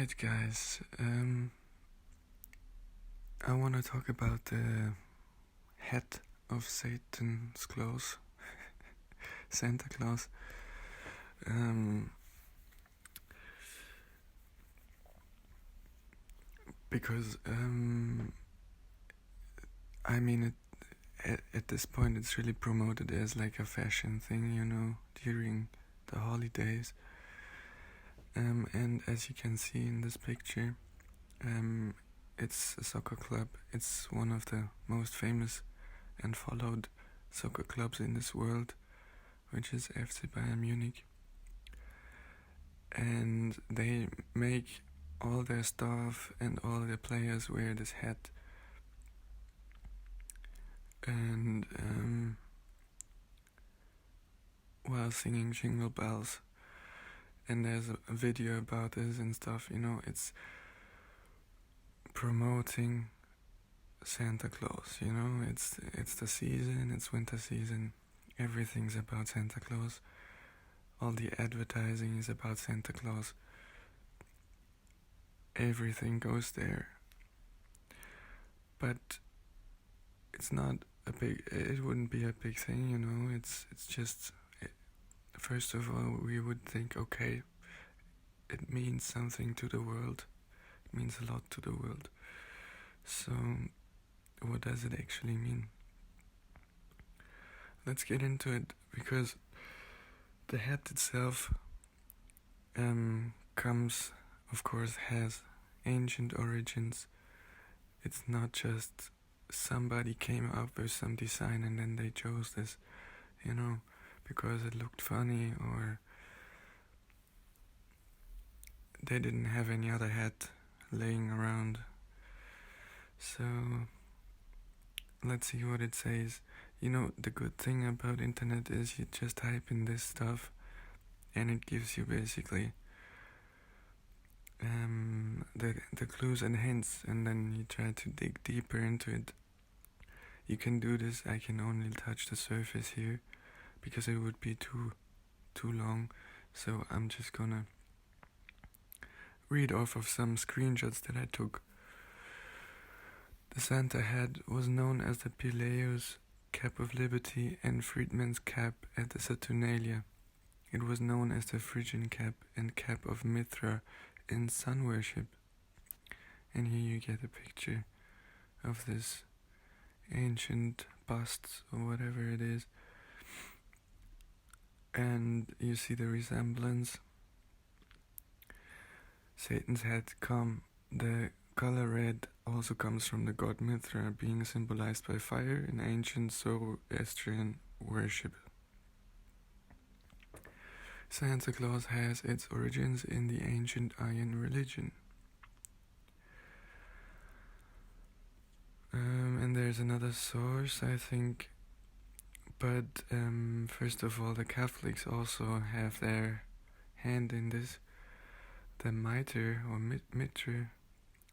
Alright, guys. I want to talk about the head of Satan's Claus, Santa Claus. Because I mean, at this point, it's really promoted as like a fashion thing, during the holidays. And as you can see in this picture, it's a soccer club. It's one of the most famous and followed soccer clubs in this world, which is FC Bayern Munich. And they make all their staff and all their players wear this hat. And while singing Jingle Bells. And there's a video about this and stuff, it's promoting Santa Claus, it's the season, it's winter season, everything's about Santa Claus, all the advertising is about Santa Claus, everything goes there, but it's not it wouldn't be a big thing, it's just, first of all, we would think, okay, it means something to the world, it means a lot to the world, so what does it actually mean? Let's get into it, because the hat itself has ancient origins. It's not just somebody came up with some design and then they chose this, because it looked funny, or they didn't have any other hat laying around. So let's see what it says. The good thing about internet is you just type in this stuff and it gives you basically the clues and hints, and then you try to dig deeper into it. You can do this. I can only touch the surface here because it would be too long, so I'm just gonna read off of some screenshots that I took. The Santa hat was known as the Pileus Cap of Liberty and Freedman's Cap at the Saturnalia. It was known as the Phrygian Cap and Cap of Mithra in sun worship. And here you get a picture of this ancient busts or whatever it is. And you see the resemblance. Satan's hat the color red also comes from the god Mithra, being symbolized by fire in ancient Zoroastrian worship. Santa Claus has its origins in the ancient Aryan religion. And there's another source, I think, but first of all, the Catholics also have their hand in this. The mitre or mitre,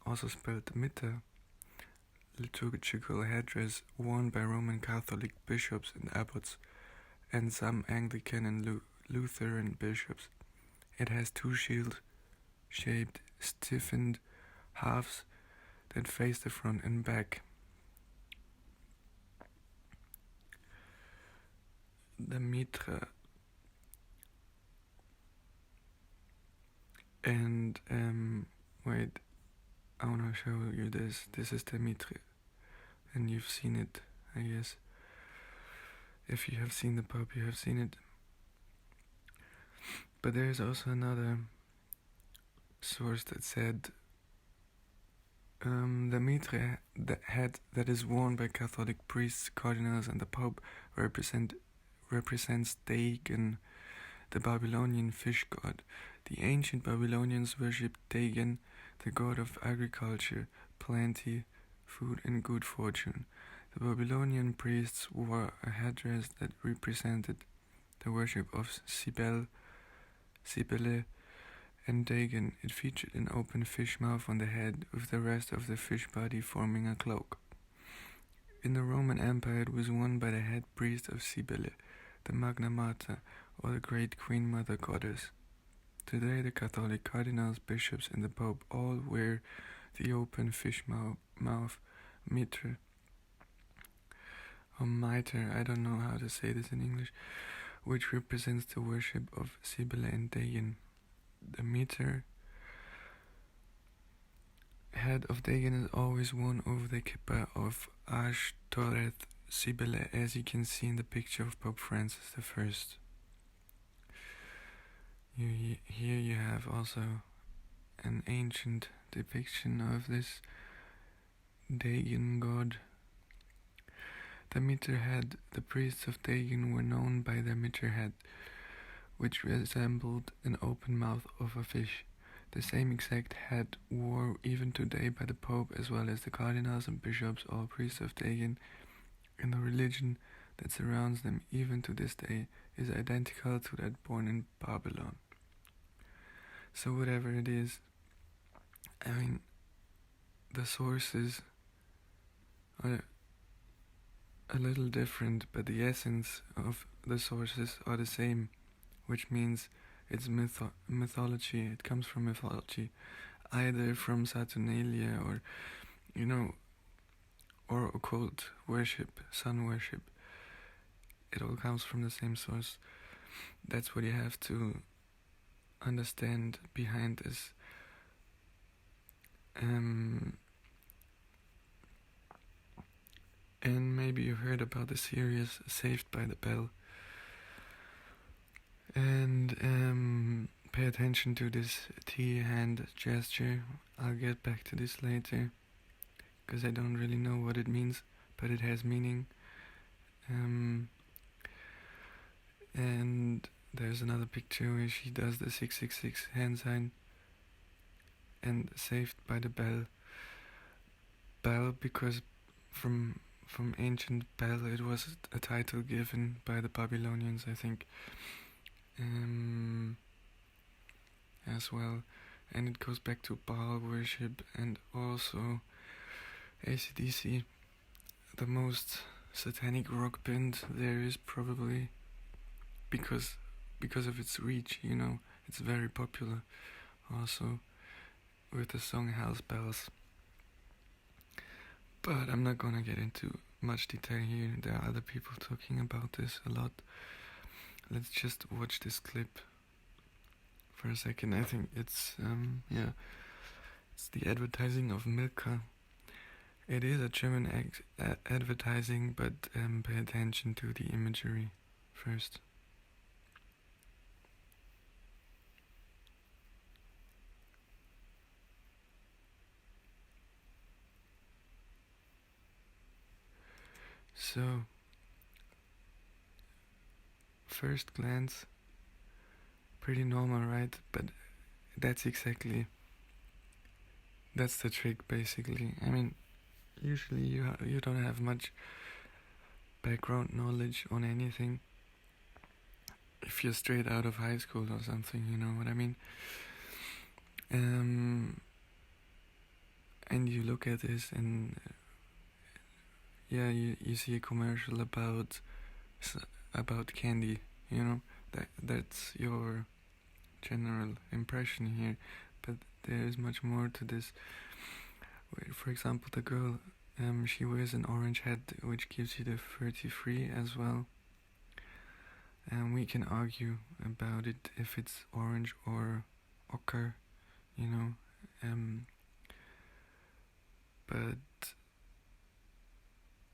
also spelled mitre, liturgical headdress worn by Roman Catholic bishops and abbots and some Anglican and Lutheran bishops. It has two shield-shaped, stiffened halves that face the front and back. The mitre. And wait, I wanna show you this. This is the mitre, and you've seen it, I guess. If you have seen the Pope, you have seen it. But there's also another source that said the mitre, the hat that is worn by Catholic priests, cardinals, and the Pope, represents Dagon, the Babylonian fish god. The ancient Babylonians worshipped Dagon, the god of agriculture, plenty, food, and good fortune. The Babylonian priests wore a headdress that represented the worship of Cybele, and Dagon. It featured an open fish mouth on the head, with the rest of the fish body forming a cloak. In the Roman Empire, it was worn by the head priest of Cybele, the Magna Mater, or the great Queen Mother Goddess. Today the Catholic cardinals, bishops and the Pope all wear the open fish mouth mitre, or mitre, I don't know how to say this in English, which represents the worship of Cybele and Dagon. The mitre head of Dagon is always worn over the kippah of Ashtoreth Cybele, as you can see in the picture of Pope Francis I. Here you have also an ancient depiction of this Dagon god. The mitre head, the priests of Dagon were known by their mitre head, which resembled an open mouth of a fish. The same exact head worn even today by the Pope as well as the cardinals and bishops, all priests of Dagon, and the religion that surrounds them even to this day is identical to that born in Babylon. So whatever it is, I mean, the sources are a little different, but the essence of the sources are the same, which means it's mythology. It comes from mythology, either from Saturnalia or, or occult worship, sun worship. It all comes from the same source. That's what you have to understand behind this. And maybe you heard about the series Saved by the Bell. And pay attention to this T hand gesture. I'll get back to this later, because I don't really know what it means, but it has meaning. And there's another picture where she does the 666 hand sign, and Saved by the Bell. Bell because from ancient Bell, it was a title given by the Babylonians, I think, as well, and it goes back to Baal worship and also AC/DC, the most satanic rock band there is probably, because of its reach, it's very popular, also with the song House Bells. But I'm not gonna get into much detail here. There are other people talking about this a lot. Let's just watch this clip for a second. I think it's it's the advertising of Milka. It is a German advertising, but pay attention to the imagery first. So, first glance, pretty normal, right? But that's the trick, basically. I mean, usually you don't have much background knowledge on anything if you're straight out of high school or something, you know what I mean? And you look at this and you see a commercial about candy, that's your general impression here, but there is much more to this. For example, the girl, she wears an orange hat, which gives you the 33 as well, and we can argue about it if it's orange or ochre, but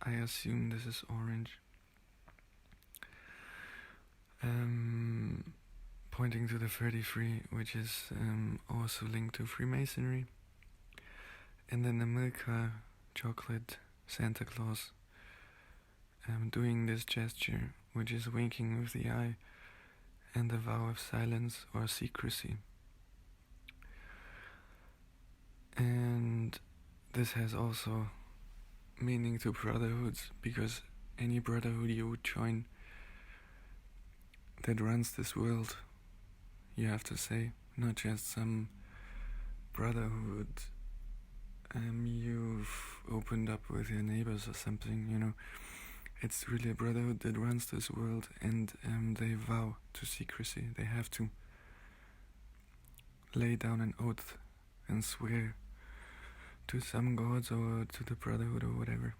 I assume this is orange. Pointing to the 33, which is also linked to Freemasonry. And then the Milka chocolate Santa Claus doing this gesture, which is winking with the eye, and the vow of silence or secrecy. And this has also meaning to brotherhoods, because any brotherhood you would join that runs this world, you have to say, not just some brotherhood you've opened up with your neighbors or something, it's really a brotherhood that runs this world, and they vow to secrecy. They have to. lay down an oath and swear to some gods or to the Brotherhood or whatever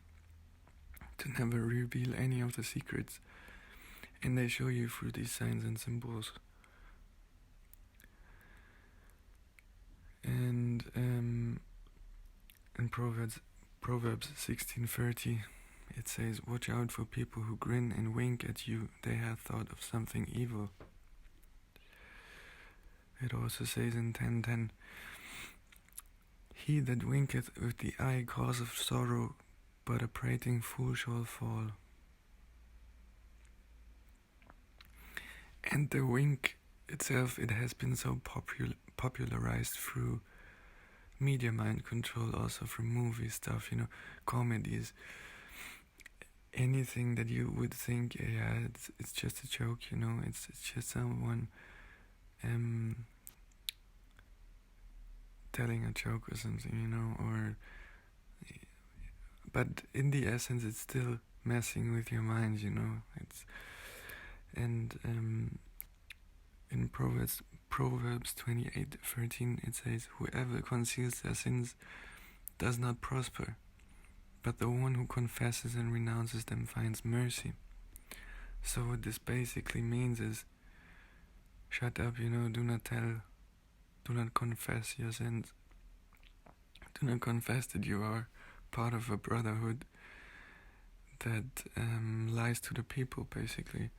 to never reveal any of the secrets, and they show you through these signs and symbols. And in Proverbs 16:30, it says, "Watch out for people who grin and wink at you. They have thought of something evil." It also says in 10:10, "He that winketh with the eye causeth sorrow, but a prating fool shall fall." And the wink itself, it has been so popularized through media mind control, also through movie stuff, comedies, anything that you would think, yeah, it's just a joke, it's just someone telling a joke or something, but in the essence it's still messing with your mind, in Proverbs 28:13 it says, "Whoever conceals their sins does not prosper, but the one who confesses and renounces them finds mercy." So what this basically means is, shut up, do not confess your sins. Do not confess that you are part of a brotherhood that lies to the people, basically,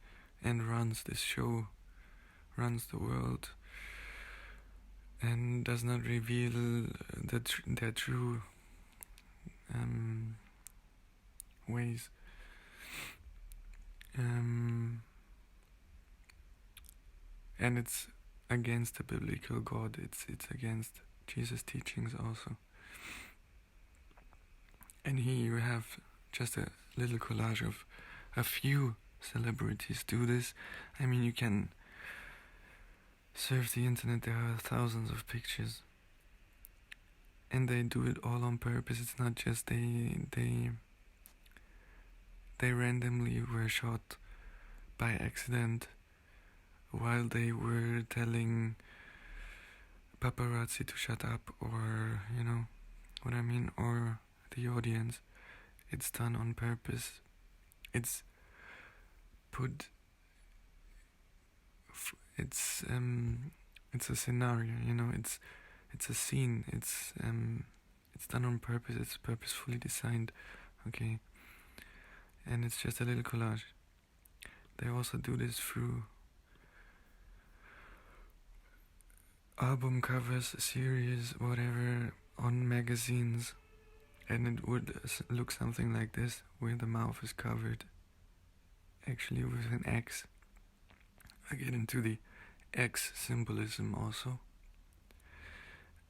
and runs this show, runs the world, and does not reveal their true ways. And it's against the biblical God. It's against Jesus' teachings also. And here you have just a little collage of a few celebrities do this. I mean, you can surf the internet, there are thousands of pictures. And they do it all on purpose. It's not just they randomly were shot by accident while they were telling paparazzi to shut up, or what I mean, or the audience. It's done on purpose. It's put. It's a scenario. It's a scene. It's done on purpose. It's purposefully designed. Okay. And it's just a little collage. They also do this through album covers, series, whatever, on magazines, and it would look something like this, where the mouth is covered actually with an X. I get into the X symbolism also.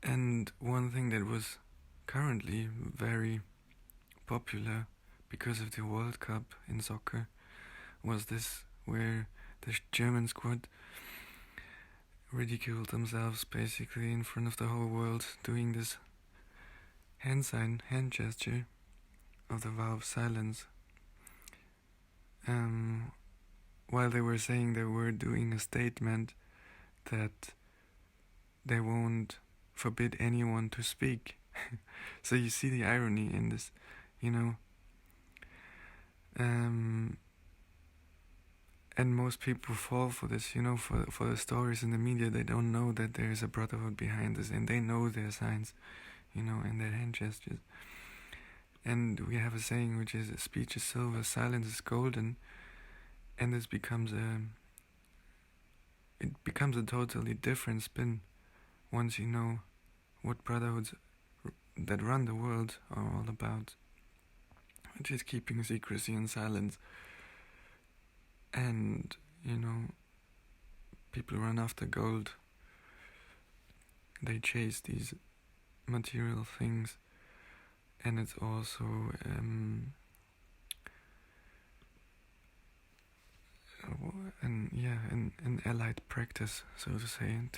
And one thing that was currently very popular because of the World Cup in soccer was this, where the German squad ridiculed themselves basically in front of the whole world, doing this hand gesture of the vow of silence, while they were saying they were doing a statement that they won't forbid anyone to speak. So you see the irony in this, and most people fall for this, for the stories in the media. They don't know that there is a brotherhood behind this, and they know their signs, and their hand gestures. And we have a saying which is, "Speech is silver, silence is golden," and this becomes a totally different spin once you know what brotherhoods that run the world are all about, which is keeping secrecy and silence. And, people run after gold. They chase these material things. And it's also an allied practice, so to say,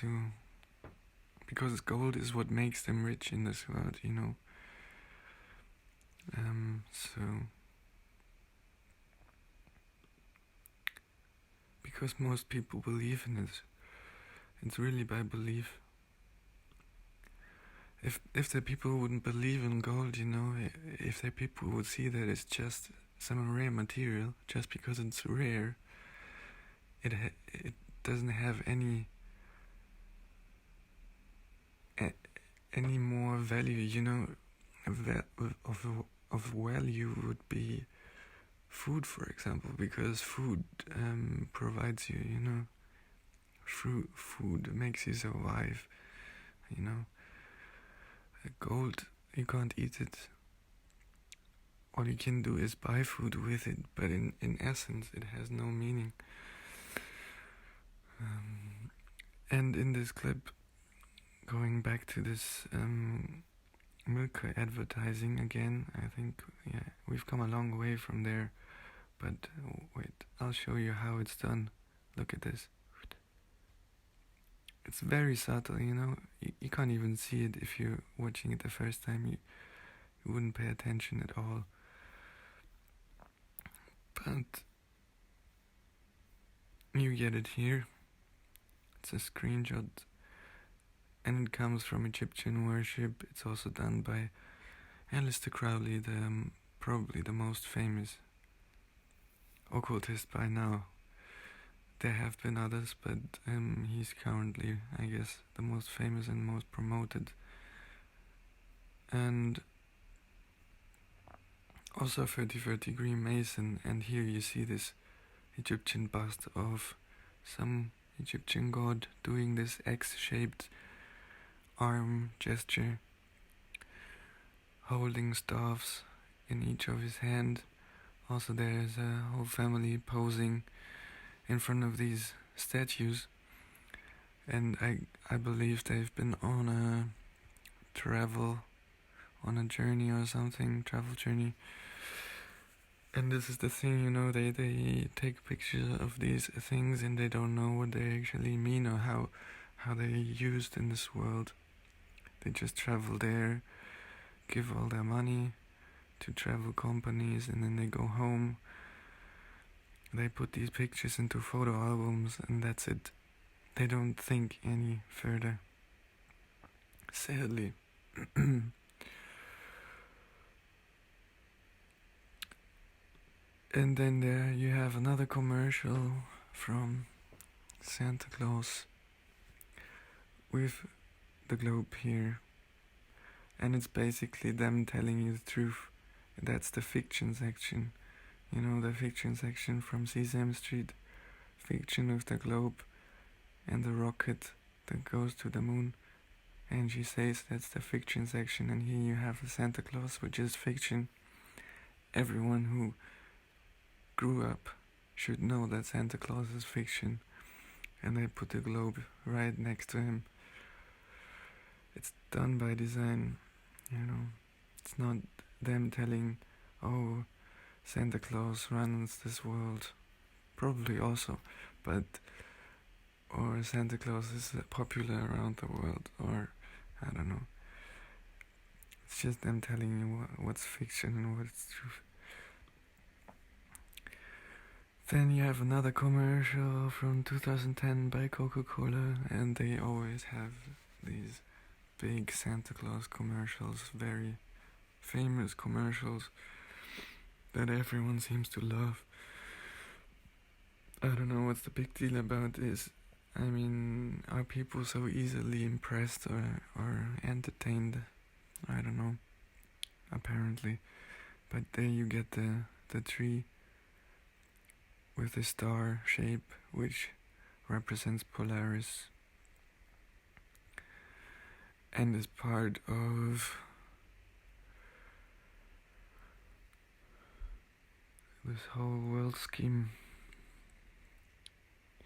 because gold is what makes them rich in this world, so because most people believe in it, it's really by belief. if the people wouldn't believe in gold, if the people would see that it's just some rare material, just because it's rare, it doesn't have any more value, of value would be food, for example, because food provides you, food makes you survive, Gold, you can't eat it. All you can do is buy food with it, but in essence it has no meaning. And in this clip, going back to this milk advertising again, I think, we've come a long way from there. But wait, I'll show you how it's done. Look at this. It's very subtle, you can't even see it if you're watching it the first time. You wouldn't pay attention at all. But you get it here. It's a screenshot, and it comes from Egyptian worship. It's also done by Crowley, probably the most famous occultist by now. There have been others, but he's currently, I guess, the most famous and most promoted. And also 33rd degree Mason, and here you see this Egyptian bust of some Egyptian god doing this X-shaped arm gesture, holding staffs in each of his hand. Also there's a whole family posing in front of these statues, and I believe they've been on a travel journey or something, travel journey. And this is the thing, they take pictures of these things and they don't know what they actually mean or how they're used in this world. They just travel there, give all their money to travel companies, and then they go home. They put these pictures into photo albums, and that's it. They don't think any further. Sadly. And then there you have another commercial from Santa Claus with the globe here. And it's basically them telling you the truth. That's the fiction section. The fiction section from Sesame Street. Fiction with the globe and the rocket that goes to the moon. And she says that's the fiction section, and here you have the Santa Claus, which is fiction. Everyone who grew up should know that Santa Claus is fiction, and they put the globe right next to him. It's done by design, It's not them telling, oh, Santa Claus runs this world. Probably also, or Santa Claus is popular around the world, or I don't know. It's just them telling you what's fiction and what's truth. Then you have another commercial from 2010 by Coca Cola, and they always have these big Santa Claus commercials, very famous commercials that everyone seems to love. I don't know what's the big deal about this. I mean, are people so easily impressed or entertained? I don't know. Apparently. But there you get the tree with the star shape, which represents Polaris, and is part of this whole world scheme.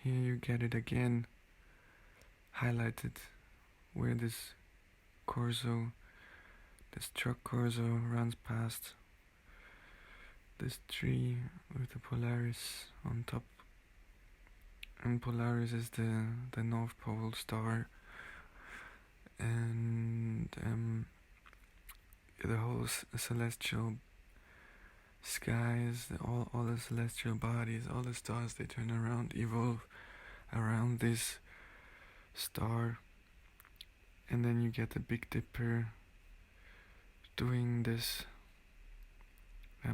Here you get it again, highlighted, where this truck Corso runs past this tree with the Polaris on top. And Polaris is the North Pole star, and the whole celestial skies, all the celestial bodies, all the stars, they turn around, evolve around this star, and then you get the Big Dipper doing this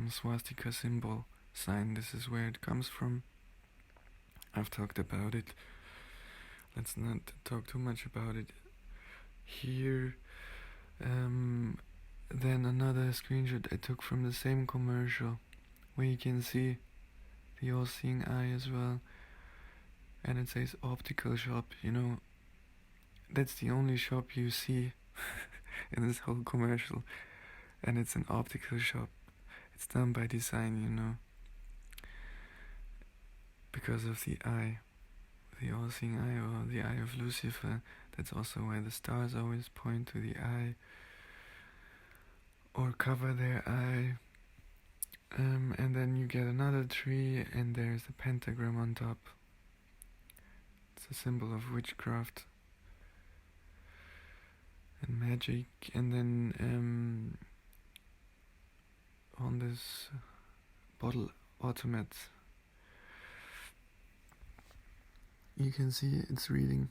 swastika symbol sign. This is where it comes from. I've talked about it. Let's not talk too much about it here. Then another screenshot I took from the same commercial where you can see the all-seeing eye as well, and it says optical shop. You know, that's the only shop you see in this whole commercial, and it's an optical shop. It's done by design, you know, because of the eye, the all-seeing eye, or the eye of Lucifer. That's also why the stars always point to the eye or cover their eye. And then you get another tree, and there's a pentagram on top. It's a symbol of witchcraft and magic. And then on this bottle automat, you can see it's reading,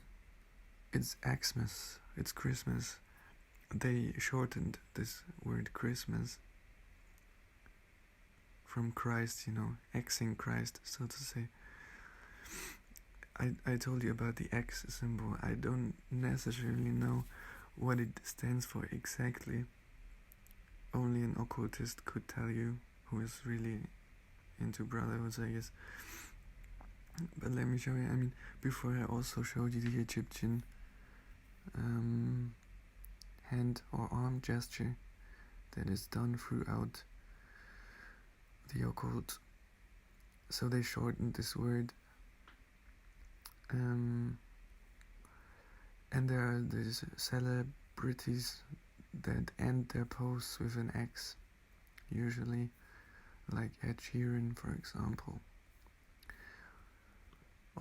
it's Xmas, it's Christmas. They shortened this word Christmas from Christ, you know, Xing Christ, so to say. I told you about the X symbol. I don't necessarily know what it stands for exactly. Only an occultist could tell you, who is really into brotherhoods, I guess. But let me show you. I mean, before I also showed you the Egyptian hand or arm gesture that is done throughout the occult. So they shortened this word, and there are these celebrities that end their posts with an X, usually, like Ed Sheeran, for example.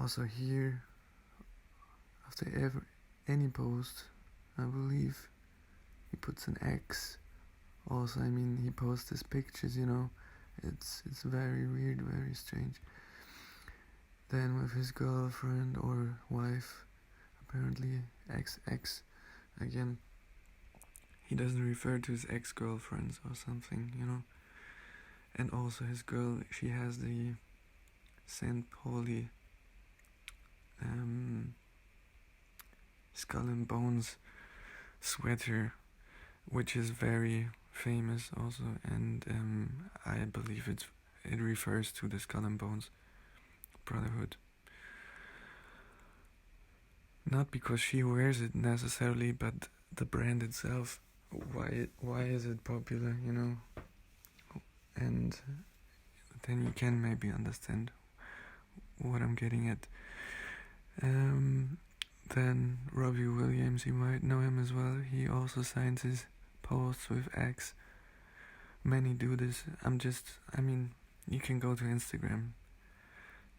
Also here, after any post, I believe, he puts an X. Also, I mean, he posts his pictures, you know. It's very weird, very strange. Then with his girlfriend or wife, apparently XX, again, he doesn't refer to his ex-girlfriends or something, you know. And also his girl, she has the St. Pauli Skull and Bones sweater, which is very famous also, and I believe it refers to the Skull and Bones Brotherhood. Not because she wears it necessarily, but the brand itself. Why is it popular, you know? And then you can maybe understand what I'm getting at. Then Robbie Williams, you might know him as well. He also signs his posts with X. Many do this. I mean, you can go to Instagram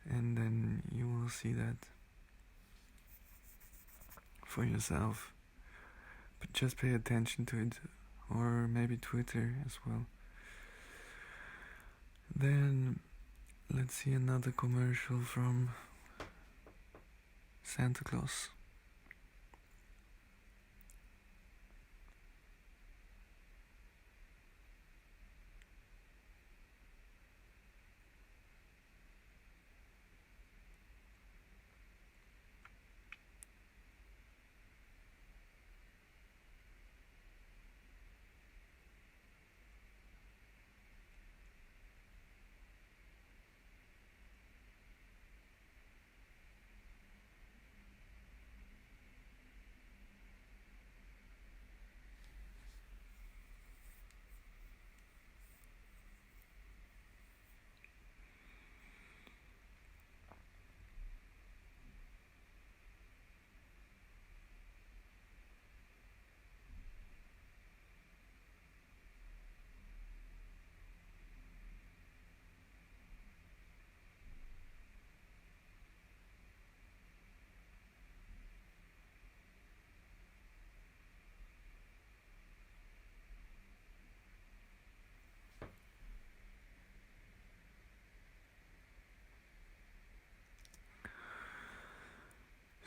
and then you will see that for yourself. But just pay attention to it, or maybe Twitter as well. Then let's see another commercial from Santa Claus.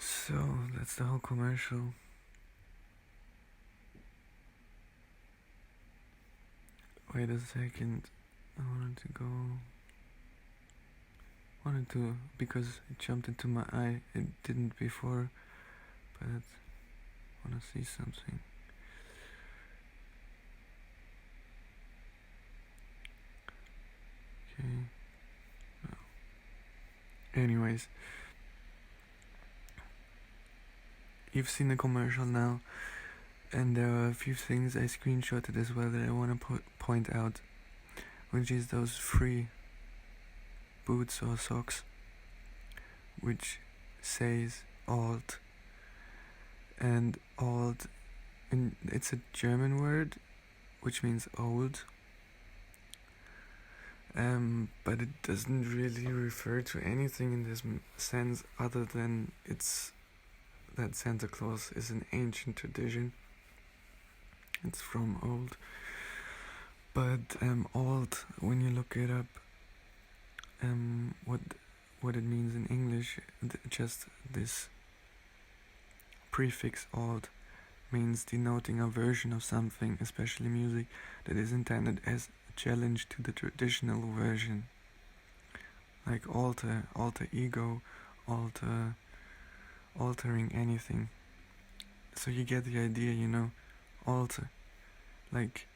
So that's the whole commercial. Wait a second. I wanted to, because it jumped into my eye. It didn't before, but I wanna see something. Okay. Oh. Anyways, you've seen the commercial now, and there are a few things I screenshotted as well that I wanna point out, which is those free boots or socks, which says alt, and alt, and it's a German word which means old, but it doesn't really refer to anything in this sense other than it's that Santa Claus is an ancient tradition. It's from old, but alt, when you look it up, what it means in English, just this prefix alt means denoting a version of something, especially music, that is intended as a challenge to the traditional version. Like alter ego, altering anything. So you get the idea, alter. Like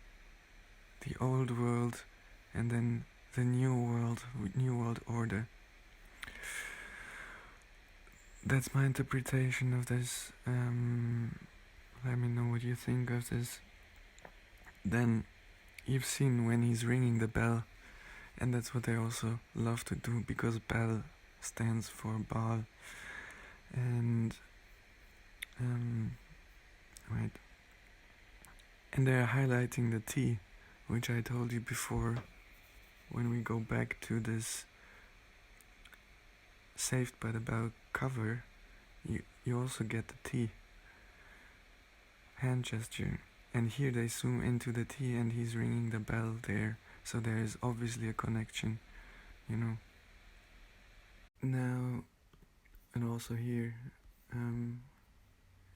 the old world and then the new world order. That's my interpretation of this. Let me know what you think of this. Then you've seen when he's ringing the bell, and that's what they also love to do, because bell stands for Baal. And right. And they're highlighting the T, which I told you before. When we go back to this Saved by the Bell cover, you also get the T hand gesture, and here they zoom into the T and he's ringing the bell there, so there is obviously a connection, Now, and also here,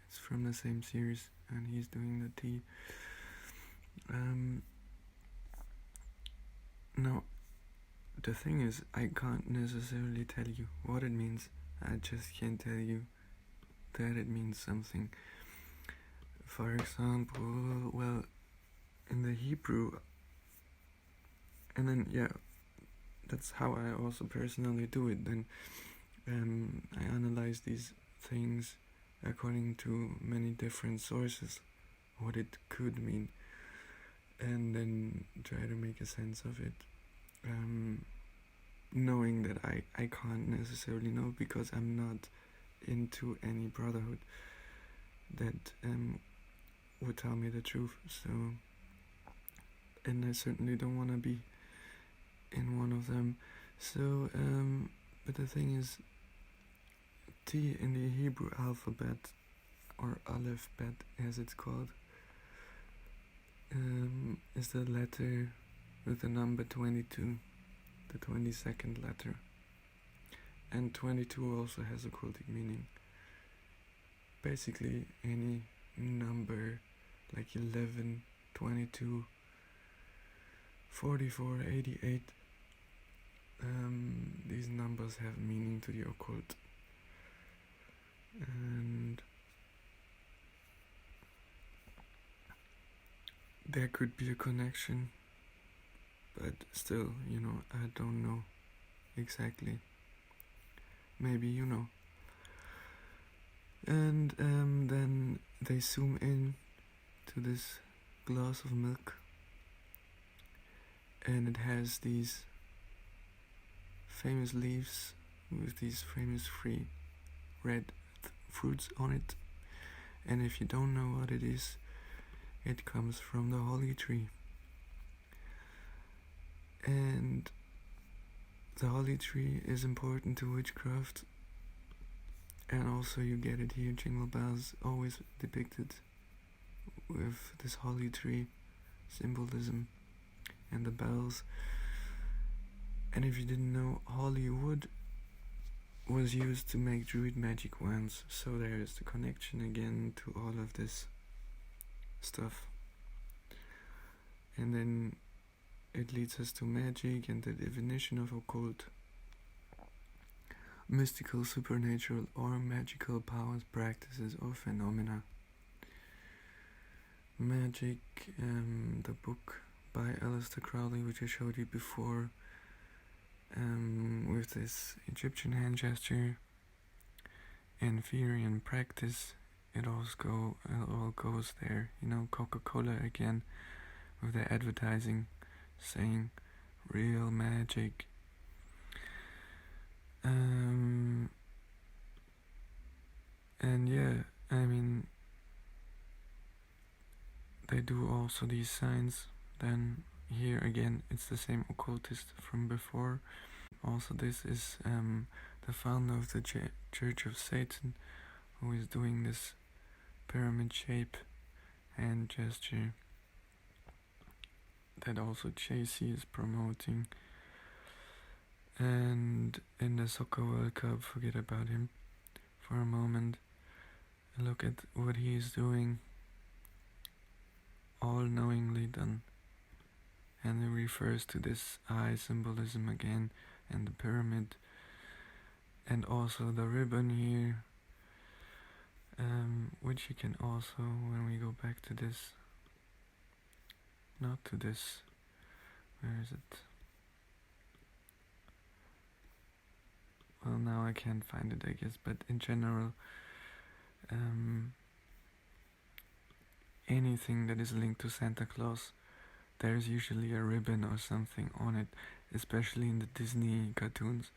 it's from the same series, and he's doing the T. Now, the thing is, I can't necessarily tell you what it means. I just can tell you that it means something. For example, well, in the Hebrew, and then, that's how I also personally do it. Then I analyze these things according to many different sources, what it could mean, and then try to make a sense of it. Knowing that I can't necessarily know, because I'm not into any brotherhood that would tell me the truth. So, and I certainly don't want to be in one of them. So, but the thing is, T in the Hebrew alphabet, or Aleph Bet as it's called, is the letter with the number 22, the 22nd letter. And 22 also has a occultic meaning. Basically, any number like 11, 22, 44, 88, these numbers have meaning to the occult. And there could be a connection, but still, I don't know exactly. Maybe you know. And then they zoom in to this glass of milk, and it has these famous leaves with these famous free red fruits on it. And if you don't know what it is, it comes from the holly tree. And the holly tree is important to witchcraft, and also you get it here, Jingle Bells always depicted with this holly tree symbolism and the bells. And if you didn't know, holly wood was used to make druid magic wands, so there is the connection again to all of this stuff. And then it leads us to magic and the definition of occult. Mystical, supernatural, or magical powers, practices, or phenomena. Magic, the book by Crowley, which I showed you before, with this Egyptian hand gesture and theory and practice, it all goes there. Coca Cola again, with their advertising saying real magic. And yeah, they do also these signs. Then here again, it's the same occultist from before. Also, this is the founder of the Church of Satan, who is doing this pyramid shape hand gesture that also JC is promoting. And in the Soccer World Cup, forget about him for a moment. Look at what he is doing, all knowingly done. And it refers to this eye symbolism again, and the pyramid, and also the ribbon here, which you can also, when we go back to this, not to this, where is it? Well, now I can't find it, I guess, but in general, anything that is linked to Santa Claus, there's usually a ribbon or something on it, especially in the Disney cartoons.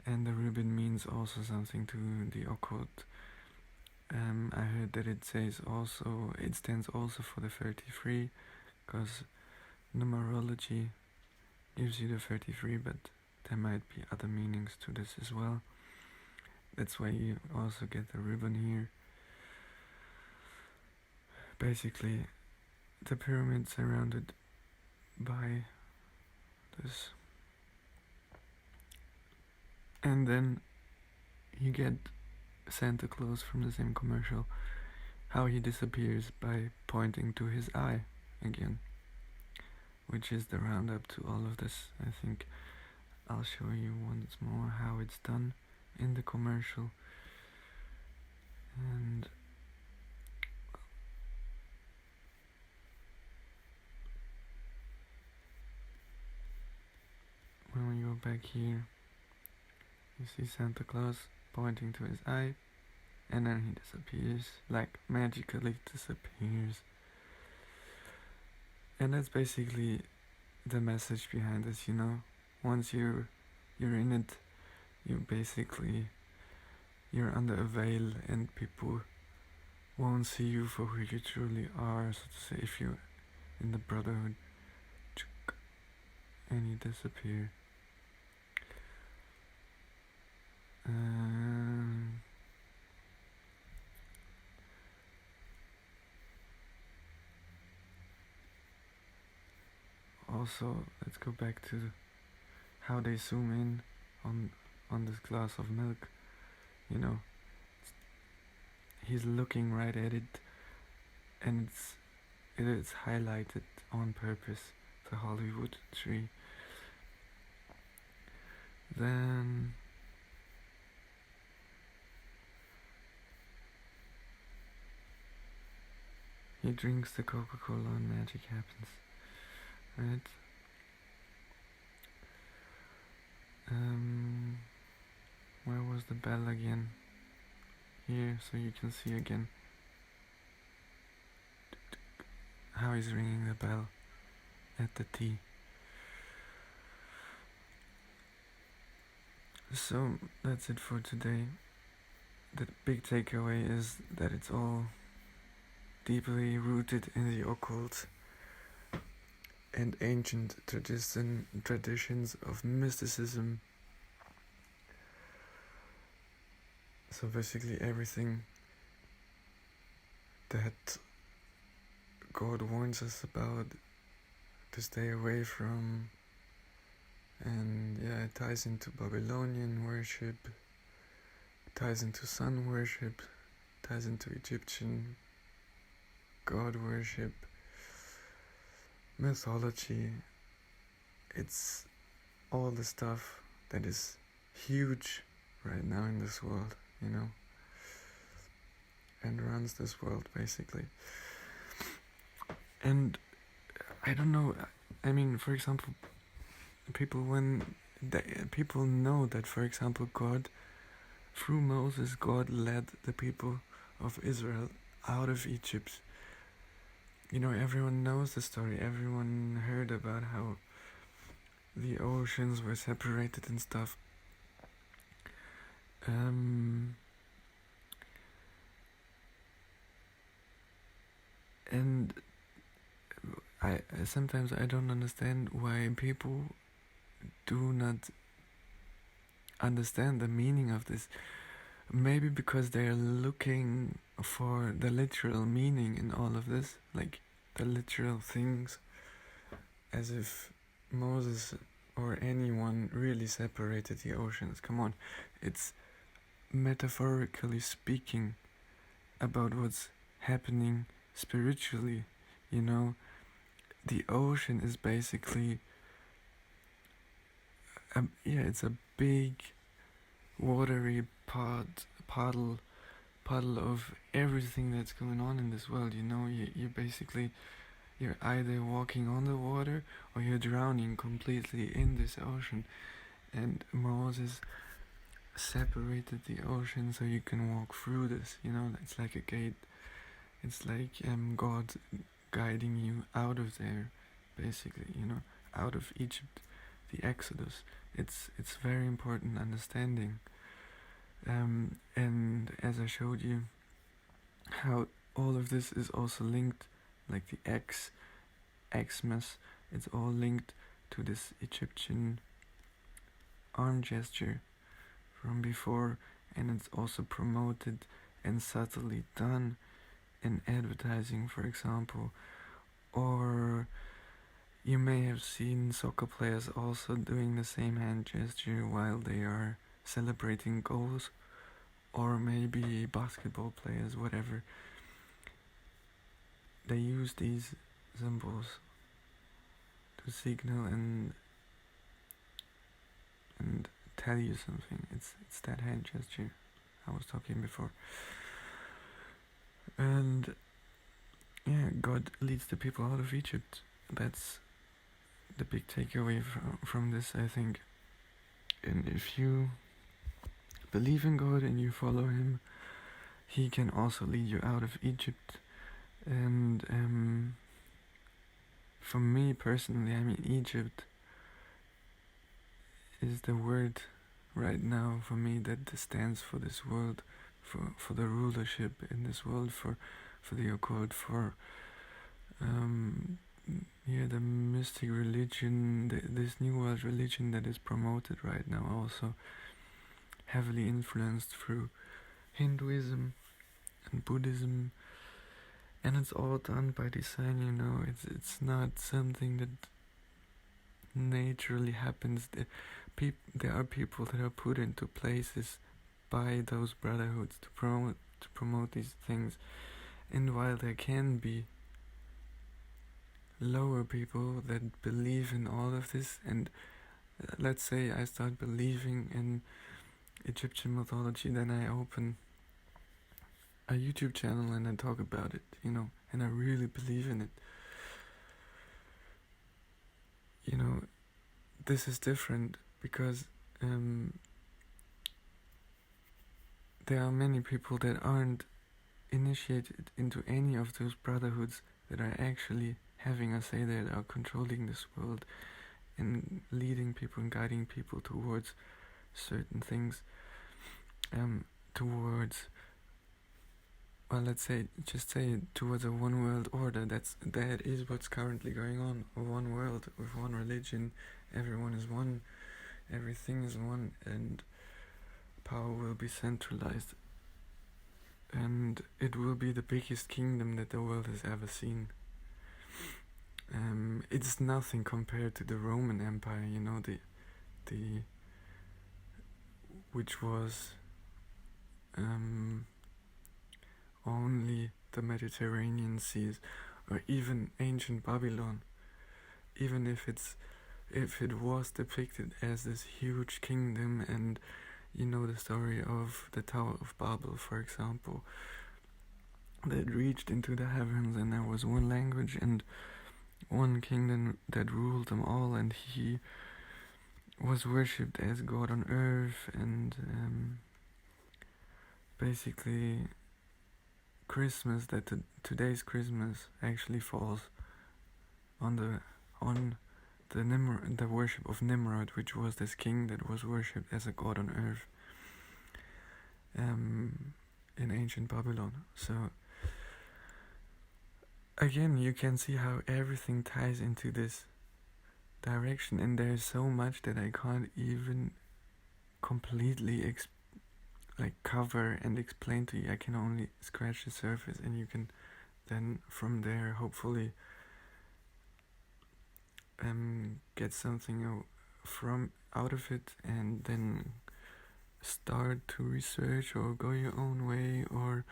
And the ribbon means also something to the occult. I heard that it stands also for the 33, because numerology gives you the 33, but there might be other meanings to this as well. That's why you also get the ribbon here. Basically, the pyramid surrounded by this. And then you get Santa Claus from the same commercial, how he disappears by pointing to his eye again, which is the roundup to all of this. I think I'll show you once more how it's done in the commercial. And when we go back here, you see Santa Claus pointing to his eye, and then he disappears, like magically disappears. And that's basically the message behind this, Once you're in it, you're under a veil, and people won't see you for who you truly are, so to say, if you're in the brotherhood, and you disappear. Also, let's go back to how they zoom in on this glass of milk. He's looking right at it, and it is highlighted on purpose, the Hollywood tree. Then he drinks the Coca Cola and magic happens, right? Where was the bell again? Here, so you can see again how he's ringing the bell at the T. So that's it for today. The big takeaway is that it's all deeply rooted in the occult and ancient traditions of mysticism. So basically everything that God warns us about to stay away from, and it ties into Babylonian worship, ties into sun worship, ties into Egyptian god worship, mythology, it's all the stuff that is huge right now in this world, and runs this world basically. And I don't know, I mean, for example, people know that, for example, God, through Moses, God led the people of Israel out of Egypt. Everyone knows the story. Everyone heard about how the oceans were separated and stuff. And sometimes I don't understand why people do not understand the meaning of this. Maybe because they're looking for the literal meaning in all of this, like the literal things, as if Moses or anyone really separated the oceans. Come on, it's metaphorically speaking about what's happening spiritually. The ocean is basically it's a big watery puddle of everything that's going on in this world. You're either walking on the water or you're drowning completely in this ocean. And Moses separated the ocean so you can walk through this. It's like a gate. It's like God guiding you out of there, basically. Out of Egypt, the Exodus. It's very important understanding. And as I showed you, how all of this is also linked, like the Xmas, it's all linked to this Egyptian arm gesture from before, and it's also promoted and subtly done in advertising, for example. Or you may have seen soccer players also doing the same hand gesture while they are celebrating goals, or maybe basketball players, whatever. They use these symbols to signal and tell you something. It's that hand gesture I was talking before. And God leads the people out of Egypt. That's the big takeaway from this, I think. And if you believe in God and you follow Him, He can also lead you out of Egypt. And for me personally, Egypt is the word right now for me that stands for this world, for the rulership in this world, for the occult, for the mystic religion, this new world religion that is promoted right now, also heavily influenced through Hinduism and Buddhism, and it's all done by design. It's not something that naturally happens. There are people that are put into places by those brotherhoods to promote these things. And while there can be lower people that believe in all of this, and let's say I start believing in Egyptian mythology, then I open a YouTube channel and I talk about it, and I really believe in it. This is different because there are many people that aren't initiated into any of those brotherhoods that are actually having a say, that are controlling this world and leading people and guiding people towards certain things, towards, well, let's say towards a one world order. That is what's currently going on. One world with one religion, everyone is one, everything is one, and power will be centralized, and it will be the biggest kingdom that the world has ever seen. It's nothing compared to the Roman Empire, the which was only the Mediterranean seas, or even ancient Babylon. Even if it's if it was depicted as this huge kingdom, and you know the story of the Tower of Babel, for example, that reached into the heavens, and there was one language and one kingdom that ruled them all, and he was worshipped as God on earth, and basically Christmas, that today's Christmas actually falls on the worship of Nimrod, which was this king that was worshipped as a god on earth in ancient Babylon. So again, you can see how everything ties into this direction, and there's so much that I can't even completely cover and explain to you. I can only scratch the surface, and you can then from there hopefully get something out of it, and then start to research or go your own way, or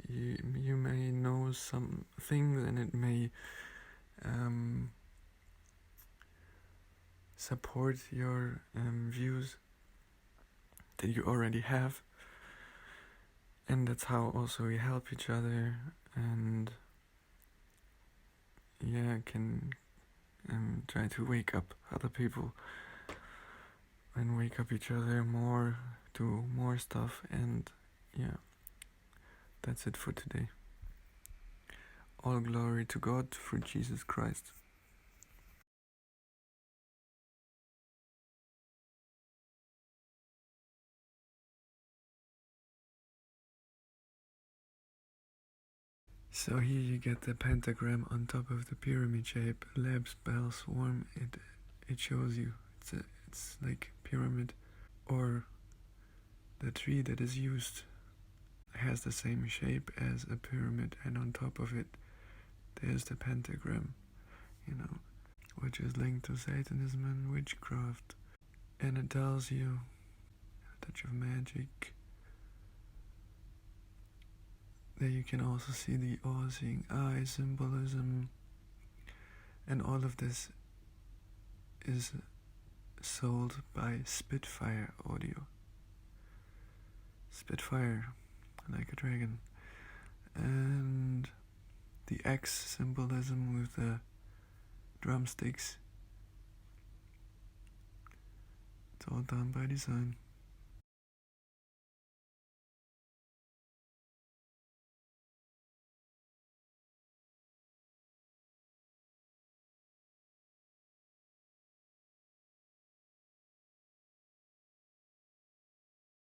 you may know some things, and it may support your views that you already have, and that's how also we help each other, and can try to wake up other people and wake up each other more to more stuff. And that's it for today. All glory to God through Jesus Christ. So here you get the pentagram on top of the pyramid shape. Labs, bell, swarm. It shows you it's like pyramid, or the tree that is used has the same shape as a pyramid, and on top of it there's the pentagram, which is linked to Satanism and witchcraft. And it tells you a touch of magic. There you can also see the all-seeing eye symbolism, and all of this is sold by Spitfire Audio. Spitfire, like a dragon. And the X symbolism with the drumsticks. It's all done by design.